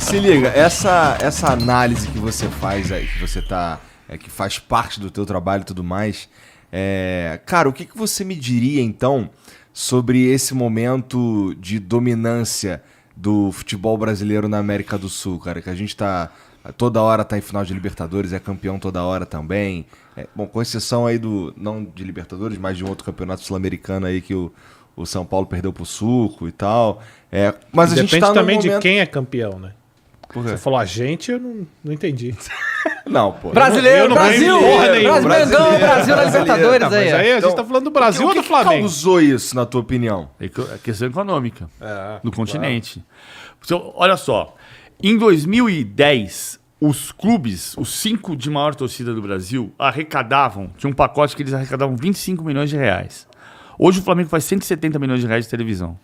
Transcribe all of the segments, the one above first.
Se liga, essa análise que você faz aí, que você que faz parte do teu trabalho e tudo mais, cara, o que você me diria então sobre esse momento de dominância do futebol brasileiro na América do Sul, cara? Que a gente toda hora tá em final de Libertadores, é campeão toda hora também. Bom, com exceção aí não de Libertadores, mas de um outro campeonato sul-americano aí que o São Paulo perdeu pro Suco e tal. Mas a gente depende tá também momento... de quem é campeão, né? Você falou a gente, eu não entendi. Não, pô. Brasileiro, Brasil! Brasil na Libertadores Mas aí. aí a gente tá falando do Brasil ou do Flamengo? O que causou isso, na tua opinião? É questão econômica do continente. Então, olha só, em 2010, os clubes, os 5 de maior torcida do Brasil, tinha um pacote que eles arrecadavam 25 milhões de reais. Hoje o Flamengo faz 170 milhões de reais de televisão.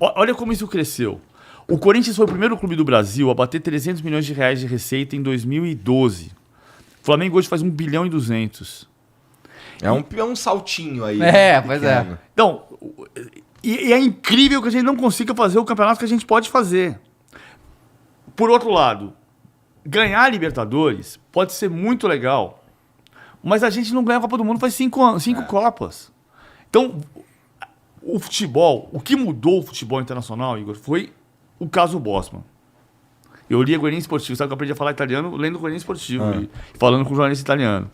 Olha como isso cresceu. O Corinthians foi o primeiro clube do Brasil a bater 300 milhões de reais de receita em 2012. O Flamengo hoje faz 1 bilhão e 200. É um saltinho aí. Pois é. Então, e é incrível que a gente não consiga fazer o campeonato que a gente pode fazer. Por outro lado, ganhar a Libertadores pode ser muito legal, mas a gente não ganha a Copa do Mundo faz 5 Copas. Então, o futebol, o que mudou o futebol internacional, Igor, foi o caso Bosman. Eu lia Guarani Esportivo, sabe que eu aprendi a falar italiano lendo Guarani Esportivo e falando com o jornalista italiano.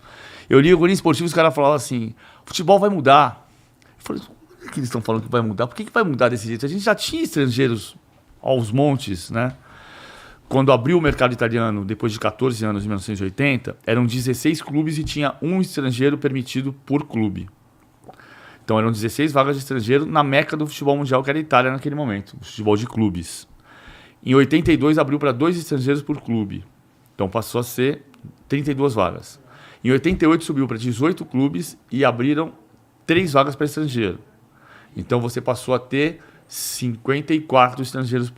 Eu lia Guarani Esportivo e os caras falavam assim, futebol vai mudar. Eu falei, por que eles estão falando que vai mudar? Por que vai mudar desse jeito? A gente já tinha estrangeiros aos montes, né? Quando abriu o mercado italiano, depois de 14 anos, em 1980, eram 16 clubes e tinha um estrangeiro permitido por clube. Então eram 16 vagas de estrangeiro na meca do futebol mundial, que era a Itália naquele momento, o futebol de clubes. Em 82 abriu para 2 estrangeiros por clube. Então passou a ser 32 vagas. Em 88 subiu para 18 clubes e abriram 3 vagas para estrangeiro. Então você passou a ter 54 estrangeiros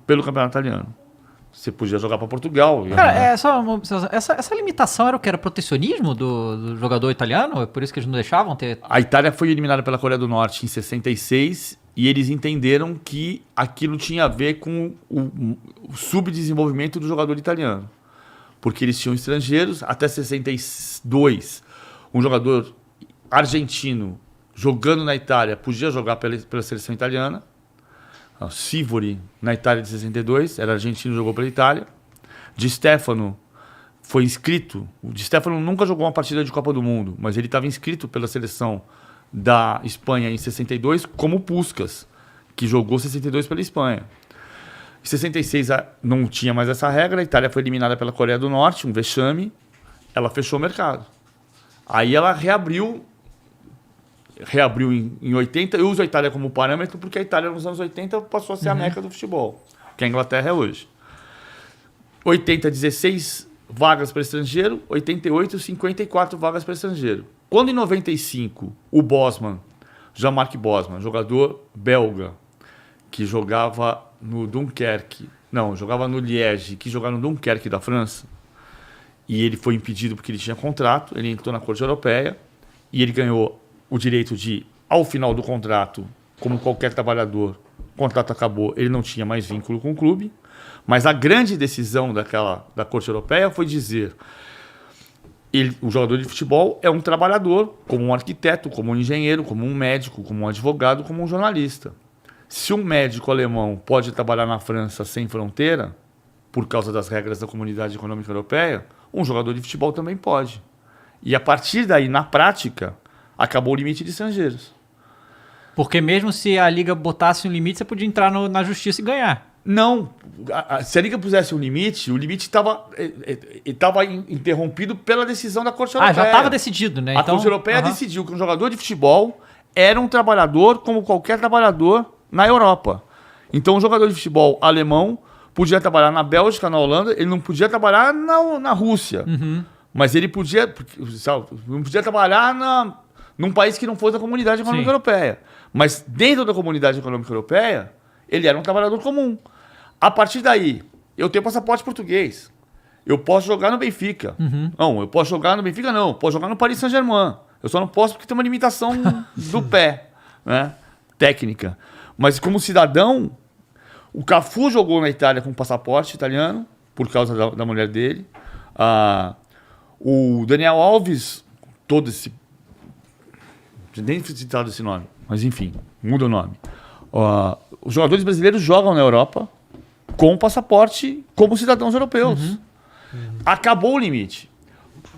pelo campeonato italiano. Você podia jogar para Portugal. Cara, essa limitação era o que? Era protecionismo do jogador italiano? É por isso que eles não deixavam ter... A Itália foi eliminada pela Coreia do Norte em 66 e eles entenderam que aquilo tinha a ver com o subdesenvolvimento do jogador italiano. Porque eles tinham estrangeiros, até 62, um jogador argentino jogando na Itália podia jogar pela seleção italiana. Sivori, na Itália de 62, era argentino, jogou pela Itália. Di Stefano foi inscrito. O Di Stefano nunca jogou uma partida de Copa do Mundo, mas ele estava inscrito pela seleção da Espanha em 62, como Puskás, que jogou 62 pela Espanha. Em 66 não tinha mais essa regra, a Itália foi eliminada pela Coreia do Norte, um vexame, ela fechou o mercado. Aí ela reabriu em 80, eu uso a Itália como parâmetro porque a Itália nos anos 80 passou a ser a meca do futebol, que a Inglaterra é hoje. 80, 16 vagas para estrangeiro, 88, 54 vagas para estrangeiro. Quando em 95 o Bosman, Jean-Marc Bosman, jogador belga, que jogava no Dunkerque, jogava no Liège, que jogava no Dunkerque da França, e ele foi impedido porque ele tinha contrato, ele entrou na Corte Europeia e ele ganhou o direito de, ao final do contrato, como qualquer trabalhador, o contrato acabou, ele não tinha mais vínculo com o clube, mas a grande decisão da Corte Europeia foi dizer o jogador de futebol é um trabalhador, como um arquiteto, como um engenheiro, como um médico, como um advogado, como um jornalista. Se um médico alemão pode trabalhar na França sem fronteira, por causa das regras da Comunidade Econômica Europeia, um jogador de futebol também pode. E a partir daí, na prática, acabou o limite de estrangeiros. Porque mesmo se a Liga botasse um limite, você podia entrar na justiça e ganhar. Não. Se a Liga pusesse um limite, o limite estava interrompido pela decisão da Corte Europeia. Já estava decidido, né? A Corte Europeia decidiu que um jogador de futebol era um trabalhador como qualquer trabalhador na Europa. Então, um jogador de futebol alemão podia trabalhar na Bélgica, na Holanda, ele não podia trabalhar na Rússia. Mas ele não podia trabalhar num país que não fosse da Comunidade Econômica Europeia. Mas dentro da Comunidade Econômica Europeia, ele era um trabalhador comum. A partir daí, eu tenho passaporte português. Eu posso jogar no Benfica. Não, eu posso jogar no Benfica, não. Eu posso jogar no Paris Saint-Germain. Eu só não posso porque tem uma limitação do pé, né? Técnica. Mas como cidadão, O Cafu jogou na Itália com passaporte italiano, por causa da mulher dele. O Daniel Alves, todo esse... Nem citado esse nome, mas enfim, muda o nome. Os jogadores brasileiros jogam na Europa com passaporte como cidadãos europeus. Acabou o limite.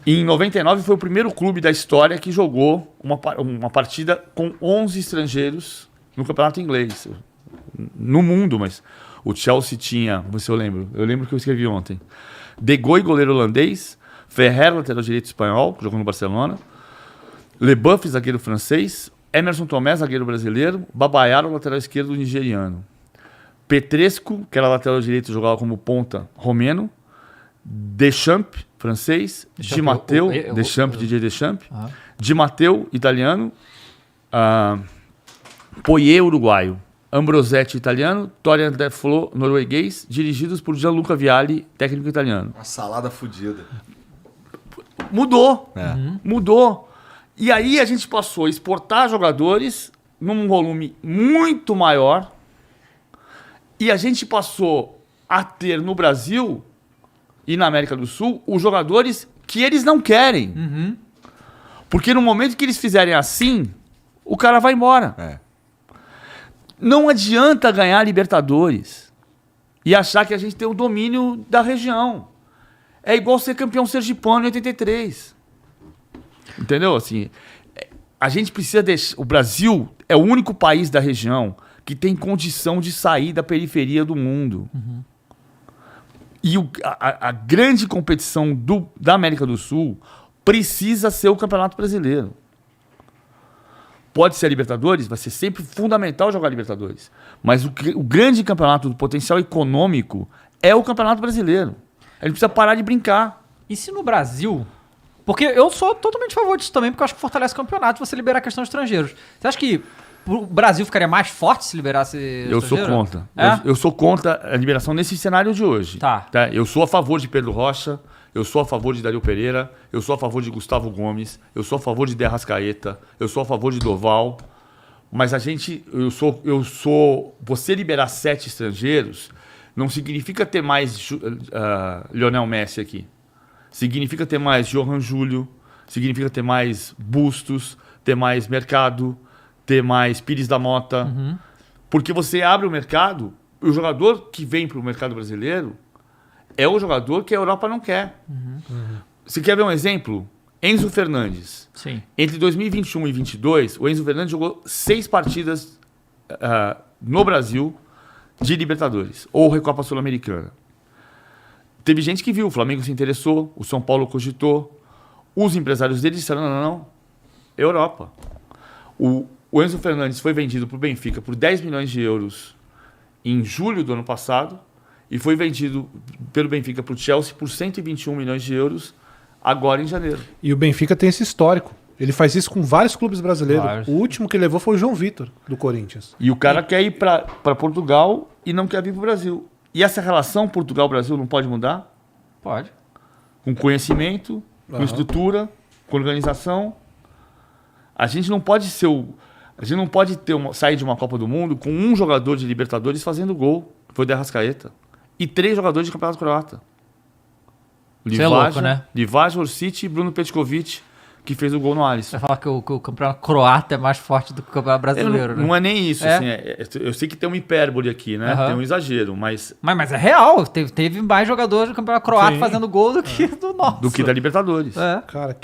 Em 99 foi o primeiro clube da história que jogou uma partida com 11 estrangeiros no campeonato inglês. No mundo, mas o Chelsea tinha, vamos ver se eu lembro. Eu lembro que eu escrevi ontem. De Goey, goleiro holandês. Ferrer, lateral direito espanhol, que jogou no Barcelona. Leboeuf, zagueiro francês. Emerson Tomé, zagueiro brasileiro. Babayaro, lateral esquerdo nigeriano. Petrescu, que era lateral direito, jogava como ponta, romeno. Deschamps, francês. Di Matteo, Deschamps, DJ Deschamps. Di Matteo, italiano. Poirier, uruguaio. Ambrosetti, italiano. Torian Deflo, norueguês. Dirigidos por Gianluca Vialli, técnico italiano. Uma salada fodida. Mudou. Mudou. E aí a gente passou a exportar jogadores num volume muito maior. E a gente passou a ter no Brasil e na América do Sul os jogadores que eles não querem. Porque no momento que eles fizerem assim, o cara vai embora. Não adianta ganhar Libertadores e achar que a gente tem o domínio da região. É igual ser campeão sergipano em 83. Entendeu? Assim, a gente precisa deixar... O Brasil é o único país da região que tem condição de sair da periferia do mundo. E a grande competição da América do Sul precisa ser o Campeonato Brasileiro. Pode ser a Libertadores, vai ser sempre fundamental jogar a Libertadores. Mas o grande campeonato do potencial econômico é o Campeonato Brasileiro. A gente precisa parar de brincar. E se no Brasil... Porque eu sou totalmente a favor disso também, porque eu acho que fortalece o campeonato você liberar a questão de estrangeiros. Você acha que o Brasil ficaria mais forte se liberasse Eu sou contra. Eu sou contra a liberação nesse cenário de hoje. Tá. Eu sou a favor de Pedro Rocha, eu sou a favor de Dario Pereira, eu sou a favor de Gustavo Gomes, eu sou a favor de De Arrascaeta, eu sou a favor de Doval. Mas você liberar 7 estrangeiros não significa ter mais Lionel Messi aqui. Significa ter mais Johan Júlio, significa ter mais Bustos, ter mais Mercado, ter mais Pires da Mota. Porque você abre o mercado, o jogador que vem para o mercado brasileiro é o jogador que a Europa não quer. Você quer ver um exemplo? Enzo Fernandes. Sim. Entre 2021 e 2022, o Enzo Fernandes jogou 6 partidas no Brasil de Libertadores ou Recopa Sul-Americana. Teve gente que viu, o Flamengo se interessou, o São Paulo cogitou, os empresários dele disseram, não, Europa. O Enzo Fernandes foi vendido para o Benfica por 10 milhões de euros em julho do ano passado e foi vendido pelo Benfica para o Chelsea por 121 milhões de euros agora em janeiro. E o Benfica tem esse histórico. Ele faz isso com vários clubes brasileiros. Vários. O último que levou foi o João Vitor, do Corinthians. E o cara quer ir para Portugal e não quer vir para o Brasil. E essa relação Portugal-Brasil não pode mudar? Pode. Com conhecimento, com estrutura, com organização. A gente não pode ser a gente não pode sair de uma Copa do Mundo com um jogador de Libertadores fazendo gol, que foi o De Arrascaeta, e 3 jogadores de Campeonato Croata. Você é louco, né? Livaja, Orsic e Bruno Petkovic, que fez o gol no Alisson. Você vai falar que o campeonato croata é mais forte do que o campeonato brasileiro, né? Não é nem isso. Assim, eu sei que tem uma hipérbole aqui, né? Tem um exagero, mas... Mas é real. Teve mais jogadores do campeonato croata Sim. fazendo gol do que do nosso. Do que da Libertadores. Cara,